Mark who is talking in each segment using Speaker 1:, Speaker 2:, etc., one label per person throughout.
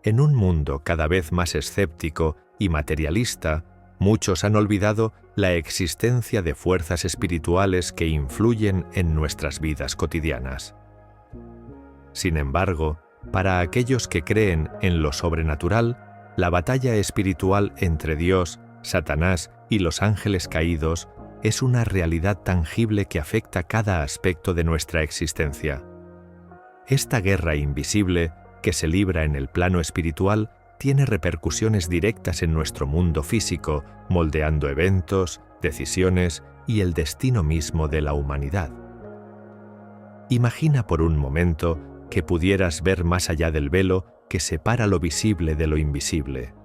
Speaker 1: En un mundo cada vez más escéptico y materialista, muchos han olvidado la existencia de fuerzas espirituales que influyen en nuestras vidas cotidianas. Sin embargo, para aquellos que creen en lo sobrenatural, la batalla espiritual entre Dios, Satanás y los ángeles caídos es una realidad tangible que afecta cada aspecto de nuestra existencia. Esta guerra invisible, que se libra en el plano espiritual, tiene repercusiones directas en nuestro mundo físico, moldeando eventos, decisiones y el destino mismo de la humanidad. Imagina por un momento que pudieras ver más allá del velo que separa lo visible de lo invisible.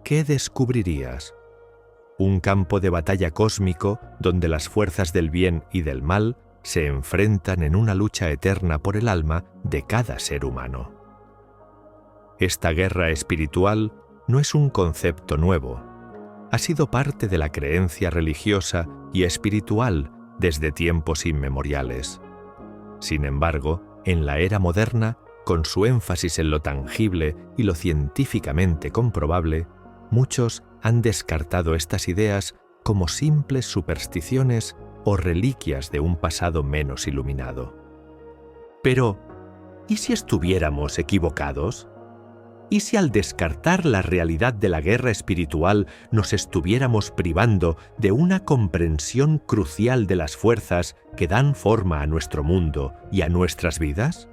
Speaker 1: ¿Qué descubrirías? Un campo de batalla cósmico donde las fuerzas del bien y del mal se enfrentan en una lucha eterna por el alma de cada ser humano. Esta guerra espiritual no es un concepto nuevo. Ha sido parte de la creencia religiosa y espiritual desde tiempos inmemoriales. Sin embargo, en la era moderna, con su énfasis en lo tangible y lo científicamente comprobable, muchos han descartado estas ideas como simples supersticiones o reliquias de un pasado menos iluminado. Pero, ¿y si estuviéramos equivocados? ¿Y si al descartar la realidad de la guerra espiritual nos estuviéramos privando de una comprensión crucial de las fuerzas que dan forma a nuestro mundo y a nuestras vidas?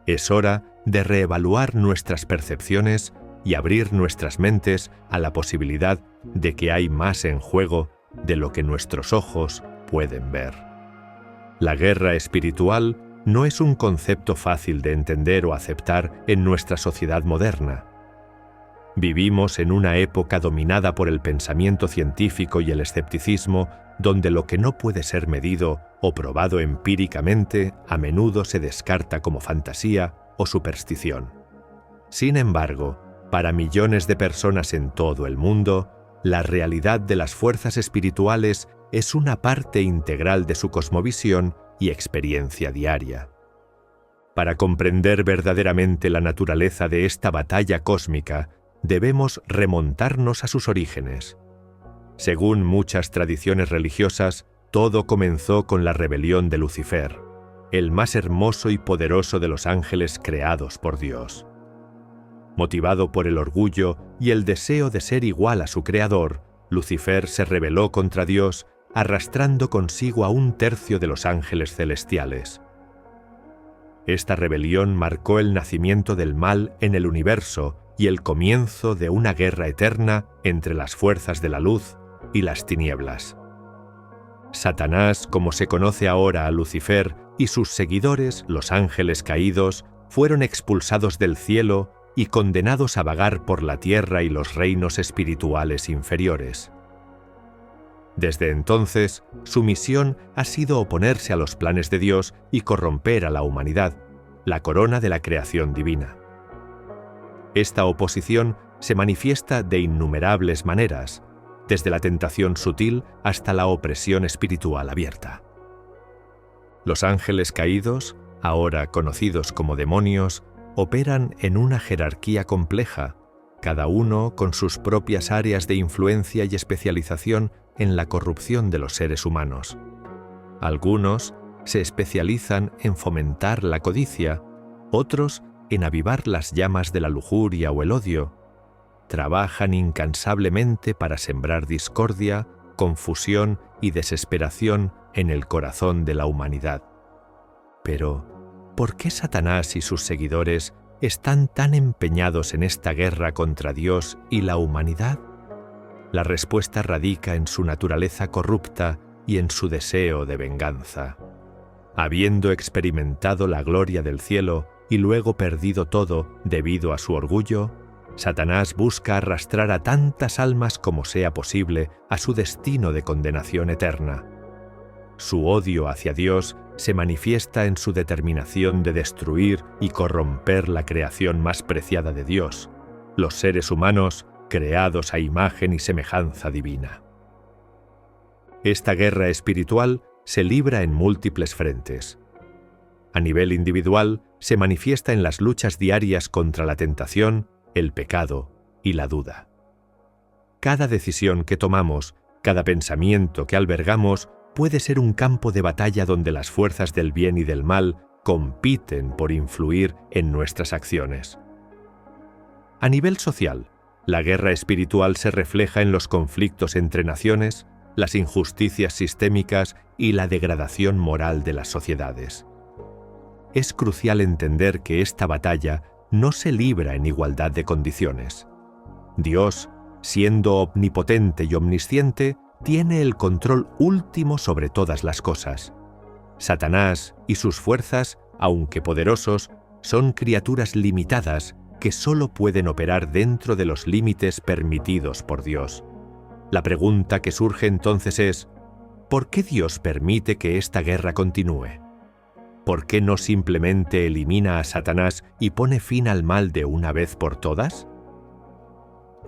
Speaker 1: Es hora de reevaluar nuestras percepciones y abrir nuestras mentes a la posibilidad de que hay más en juego de lo que nuestros ojos pueden ver. La guerra espiritual no es un concepto fácil de entender o aceptar en nuestra sociedad moderna. Vivimos en una época dominada por el pensamiento científico y el escepticismo, donde lo que no puede ser medido o probado empíricamente a menudo se descarta como fantasía o superstición. Sin embargo, para millones de personas en todo el mundo, la realidad de las fuerzas espirituales es una parte integral de su cosmovisión y experiencia diaria. Para comprender verdaderamente la naturaleza de esta batalla cósmica, debemos remontarnos a sus orígenes. Según muchas tradiciones religiosas, todo comenzó con la rebelión de Lucifer, el más hermoso y poderoso de los ángeles creados por Dios. Motivado por el orgullo y el deseo de ser igual a su creador, Lucifer se rebeló contra Dios, arrastrando consigo a un tercio de los ángeles celestiales. Esta rebelión marcó el nacimiento del mal en el universo y el comienzo de una guerra eterna entre las fuerzas de la luz y las tinieblas. Satanás, como se conoce ahora a Lucifer, y sus seguidores, los ángeles caídos, fueron expulsados del cielo y condenados a vagar por la tierra y los reinos espirituales inferiores. Desde entonces, su misión ha sido oponerse a los planes de Dios y corromper a la humanidad, la corona de la creación divina. Esta oposición se manifiesta de innumerables maneras, desde la tentación sutil hasta la opresión espiritual abierta. Los ángeles caídos, ahora conocidos como demonios, operan en una jerarquía compleja, cada uno con sus propias áreas de influencia y especialización en la corrupción de los seres humanos. Algunos se especializan en fomentar la codicia, otros en avivar las llamas de la lujuria o el odio. Trabajan incansablemente para sembrar discordia, confusión y desesperación en el corazón de la humanidad. Pero, ¿por qué Satanás y sus seguidores están tan empeñados en esta guerra contra Dios y la humanidad? La respuesta radica en su naturaleza corrupta y en su deseo de venganza. Habiendo experimentado la gloria del cielo y luego perdido todo debido a su orgullo, Satanás busca arrastrar a tantas almas como sea posible a su destino de condenación eterna. Su odio hacia Dios se manifiesta en su determinación de destruir y corromper la creación más preciada de Dios, los seres humanos creados a imagen y semejanza divina. Esta guerra espiritual se libra en múltiples frentes. A nivel individual, se manifiesta en las luchas diarias contra la tentación, el pecado y la duda. Cada decisión que tomamos, cada pensamiento que albergamos, puede ser un campo de batalla donde las fuerzas del bien y del mal compiten por influir en nuestras acciones. A nivel social, la guerra espiritual se refleja en los conflictos entre naciones, las injusticias sistémicas y la degradación moral de las sociedades. Es crucial entender que esta batalla no se libra en igualdad de condiciones. Dios, siendo omnipotente y omnisciente, tiene el control último sobre todas las cosas. Satanás y sus fuerzas, aunque poderosos, son criaturas limitadas que solo pueden operar dentro de los límites permitidos por Dios. La pregunta que surge entonces es: ¿por qué Dios permite que esta guerra continúe? ¿Por qué no simplemente elimina a Satanás y pone fin al mal de una vez por todas?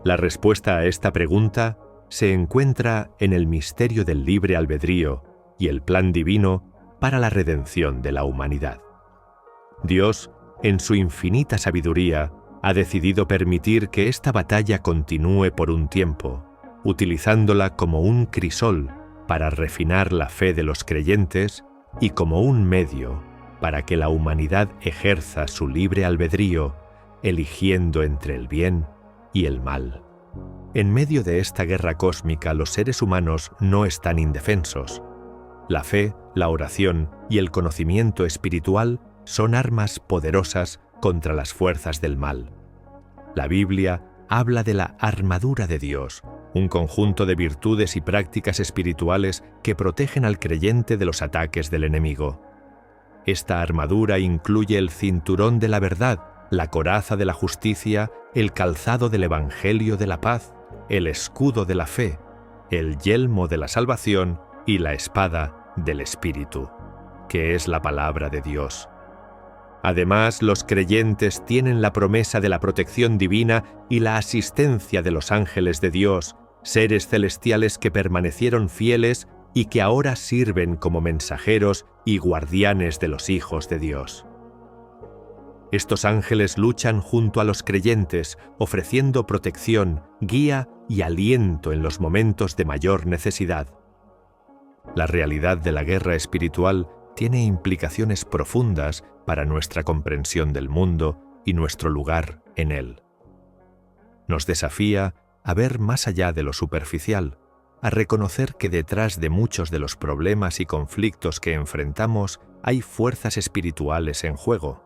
Speaker 1: La respuesta a esta pregunta se encuentra en el misterio del libre albedrío y el plan divino para la redención de la humanidad. Dios, en su infinita sabiduría, ha decidido permitir que esta batalla continúe por un tiempo, utilizándola como un crisol para refinar la fe de los creyentes y como un medio para que la humanidad ejerza su libre albedrío, eligiendo entre el bien y el mal. En medio de esta guerra cósmica, los seres humanos no están indefensos. La fe, la oración y el conocimiento espiritual son armas poderosas contra las fuerzas del mal. La Biblia habla de la armadura de Dios, un conjunto de virtudes y prácticas espirituales que protegen al creyente de los ataques del enemigo. Esta armadura incluye el cinturón de la verdad, la coraza de la justicia, el calzado del Evangelio de la paz, el escudo de la fe, el yelmo de la salvación y la espada del Espíritu, que es la palabra de Dios. Además, los creyentes tienen la promesa de la protección divina y la asistencia de los ángeles de Dios, seres celestiales que permanecieron fieles y que ahora sirven como mensajeros y guardianes de los hijos de Dios. Estos ángeles luchan junto a los creyentes, ofreciendo protección, guía y aliento en los momentos de mayor necesidad. La realidad de la guerra espiritual tiene implicaciones profundas para nuestra comprensión del mundo y nuestro lugar en él. Nos desafía a ver más allá de lo superficial, a reconocer que detrás de muchos de los problemas y conflictos que enfrentamos hay fuerzas espirituales en juego.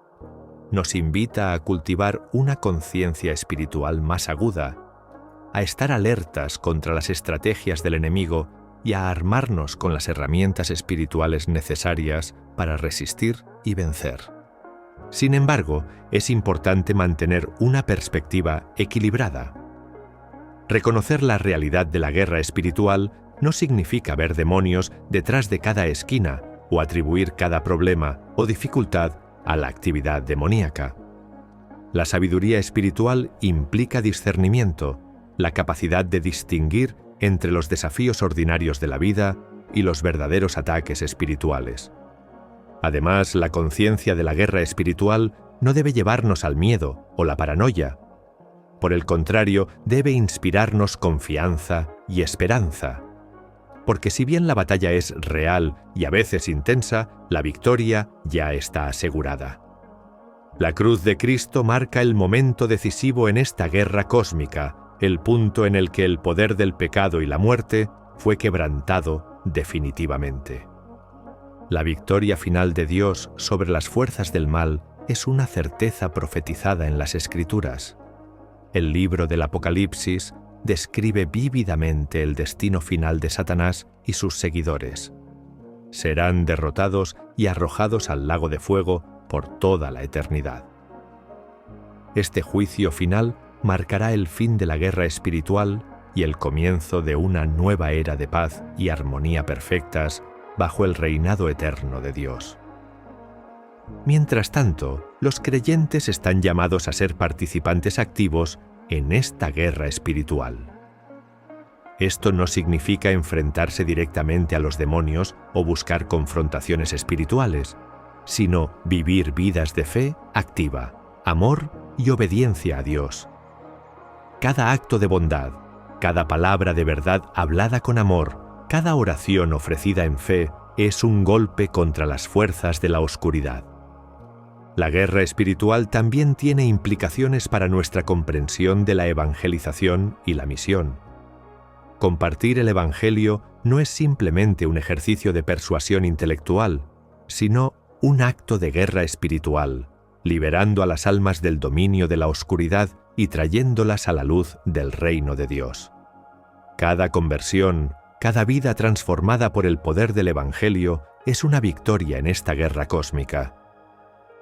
Speaker 1: Nos invita a cultivar una conciencia espiritual más aguda, a estar alertas contra las estrategias del enemigo y a armarnos con las herramientas espirituales necesarias para resistir y vencer. Sin embargo, es importante mantener una perspectiva equilibrada. Reconocer la realidad de la guerra espiritual no significa ver demonios detrás de cada esquina o atribuir cada problema o dificultad a la actividad demoníaca. La sabiduría espiritual implica discernimiento, la capacidad de distinguir entre los desafíos ordinarios de la vida y los verdaderos ataques espirituales. Además, la conciencia de la guerra espiritual no debe llevarnos al miedo o la paranoia. Por el contrario, debe inspirarnos confianza y esperanza. Porque si bien la batalla es real y a veces intensa, la victoria ya está asegurada. La cruz de Cristo marca el momento decisivo en esta guerra cósmica, el punto en el que el poder del pecado y la muerte fue quebrantado definitivamente. La victoria final de Dios sobre las fuerzas del mal es una certeza profetizada en las Escrituras. El libro del Apocalipsis describe vívidamente el destino final de Satanás y sus seguidores. Serán derrotados y arrojados al lago de fuego por toda la eternidad. Este juicio final marcará el fin de la guerra espiritual y el comienzo de una nueva era de paz y armonía perfectas bajo el reinado eterno de Dios. Mientras tanto, los creyentes están llamados a ser participantes activos en esta guerra espiritual. Esto no significa enfrentarse directamente a los demonios o buscar confrontaciones espirituales, sino vivir vidas de fe activa, amor y obediencia a Dios, cada acto de bondad, cada palabra de verdad hablada con amor, cada oración ofrecida en fe es un golpe contra las fuerzas de la oscuridad. La guerra espiritual también tiene implicaciones para nuestra comprensión de la evangelización y la misión. Compartir el Evangelio no es simplemente un ejercicio de persuasión intelectual, sino un acto de guerra espiritual, liberando a las almas del dominio de la oscuridad y trayéndolas a la luz del reino de Dios. Cada conversión, cada vida transformada por el poder del Evangelio es una victoria en esta guerra cósmica.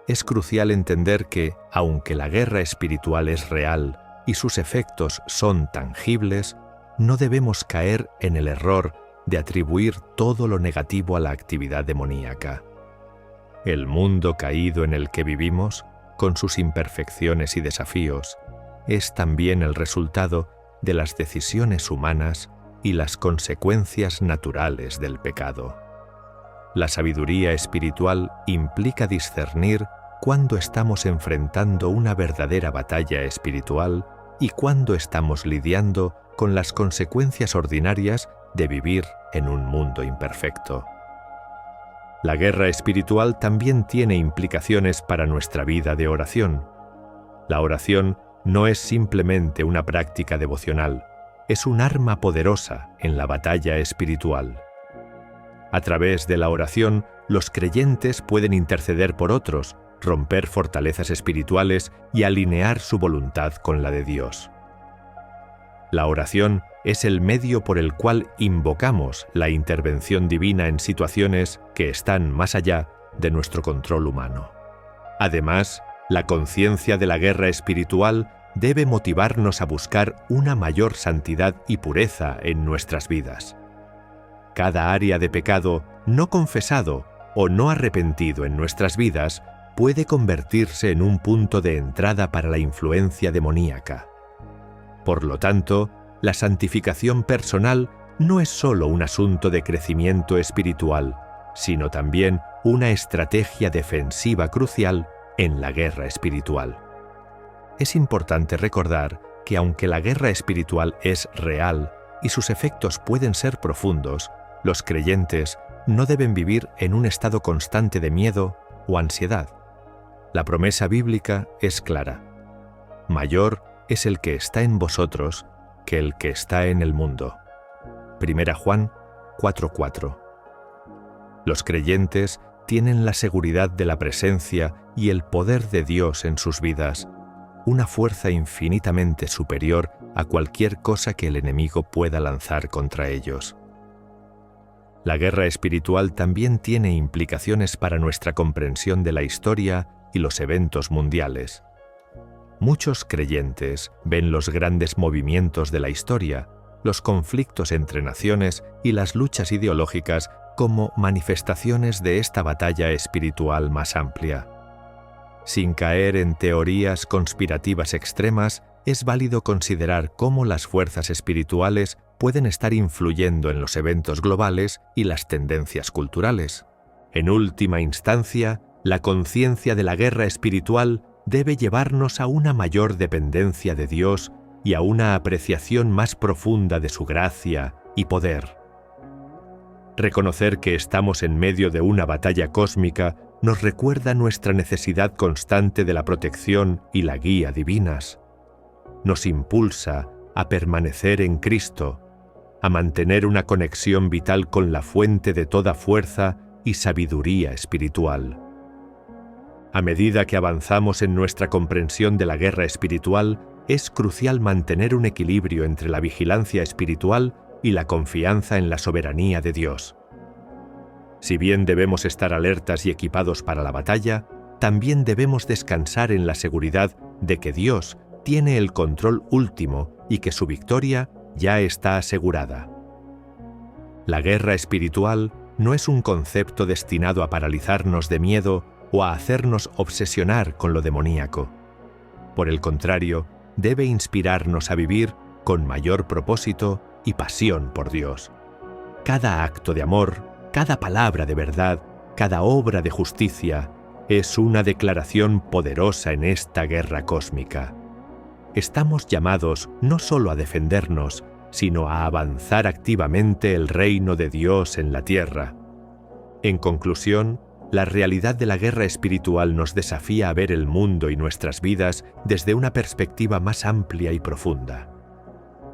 Speaker 1: Es crucial entender que, aunque la guerra espiritual es real y sus efectos son tangibles, no debemos caer en el error de atribuir todo lo negativo a la actividad demoníaca. El mundo caído en el que vivimos, con sus imperfecciones y desafíos, es también el resultado de las decisiones humanas y las consecuencias naturales del pecado. La sabiduría espiritual implica discernir cuándo estamos enfrentando una verdadera batalla espiritual y cuándo estamos lidiando con las consecuencias ordinarias de vivir en un mundo imperfecto. La guerra espiritual también tiene implicaciones para nuestra vida de oración. La oración no es simplemente una práctica devocional, es un arma poderosa en la batalla espiritual. A través de la oración, los creyentes pueden interceder por otros, romper fortalezas espirituales y alinear su voluntad con la de Dios. La oración es el medio por el cual invocamos la intervención divina en situaciones que están más allá de nuestro control humano. Además, la conciencia de la guerra espiritual debe motivarnos a buscar una mayor santidad y pureza en nuestras vidas. Cada área de pecado no confesado o no arrepentido en nuestras vidas puede convertirse en un punto de entrada para la influencia demoníaca. Por lo tanto, la santificación personal no es solo un asunto de crecimiento espiritual, sino también una estrategia defensiva crucial en la guerra espiritual. Es importante recordar que aunque la guerra espiritual es real y sus efectos pueden ser profundos, los creyentes no deben vivir en un estado constante de miedo o ansiedad. La promesa bíblica es clara: mayor es el que está en vosotros que el que está en el mundo. 1 Juan 4:4. Los creyentes tienen la seguridad de la presencia y el poder de Dios en sus vidas, una fuerza infinitamente superior a cualquier cosa que el enemigo pueda lanzar contra ellos. La guerra espiritual también tiene implicaciones para nuestra comprensión de la historia y los eventos mundiales. Muchos creyentes ven los grandes movimientos de la historia, los conflictos entre naciones y las luchas ideológicas como manifestaciones de esta batalla espiritual más amplia. Sin caer en teorías conspirativas extremas, es válido considerar cómo las fuerzas espirituales pueden estar influyendo en los eventos globales y las tendencias culturales. En última instancia, la conciencia de la guerra espiritual debe llevarnos a una mayor dependencia de Dios y a una apreciación más profunda de su gracia y poder. Reconocer que estamos en medio de una batalla cósmica nos recuerda nuestra necesidad constante de la protección y la guía divinas. Nos impulsa a permanecer en Cristo, a mantener una conexión vital con la fuente de toda fuerza y sabiduría espiritual. A medida que avanzamos en nuestra comprensión de la guerra espiritual, es crucial mantener un equilibrio entre la vigilancia espiritual y la confianza en la soberanía de Dios. Si bien debemos estar alertas y equipados para la batalla, también debemos descansar en la seguridad de que Dios tiene el control último y que su victoria ya está asegurada. La guerra espiritual no es un concepto destinado a paralizarnos de miedo o a hacernos obsesionar con lo demoníaco. Por el contrario, debe inspirarnos a vivir con mayor propósito y pasión por Dios. Cada acto de amor, cada palabra de verdad, cada obra de justicia es una declaración poderosa en esta guerra cósmica. estamos llamados no solo a defendernos, sino a avanzar activamente el reino de Dios en la tierra. En conclusión, la realidad de la guerra espiritual nos desafía a ver el mundo y nuestras vidas desde una perspectiva más amplia y profunda.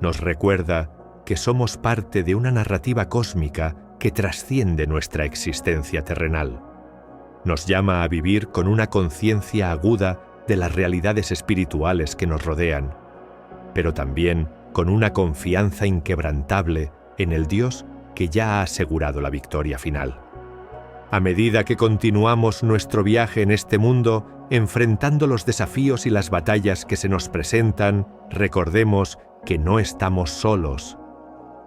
Speaker 1: Nos recuerda que somos parte de una narrativa cósmica que trasciende nuestra existencia terrenal. Nos llama a vivir con una conciencia aguda de las realidades espirituales que nos rodean, pero también con una confianza inquebrantable en el Dios que ya ha asegurado la victoria final. A medida que continuamos nuestro viaje en este mundo, enfrentando los desafíos y las batallas que se nos presentan, recordemos que no estamos solos.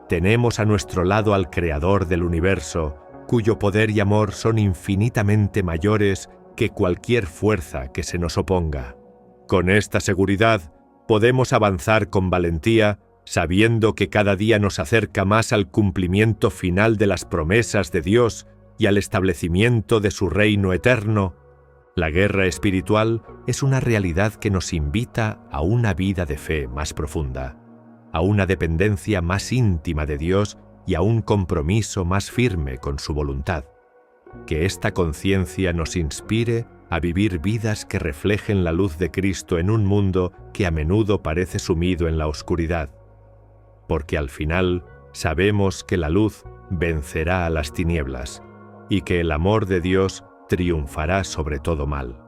Speaker 1: Tenemos a nuestro lado al Creador del universo, cuyo poder y amor son infinitamente mayores que cualquier fuerza que se nos oponga. Con esta seguridad, podemos avanzar con valentía, sabiendo que cada día nos acerca más al cumplimiento final de las promesas de Dios y al establecimiento de su reino eterno. La guerra espiritual es una realidad que nos invita a una vida de fe más profunda, a una dependencia más íntima de Dios y a un compromiso más firme con su voluntad. Que esta conciencia nos inspire a vivir vidas que reflejen la luz de Cristo en un mundo que a menudo parece sumido en la oscuridad, porque al final sabemos que la luz vencerá a las tinieblas y que el amor de Dios triunfará sobre todo mal.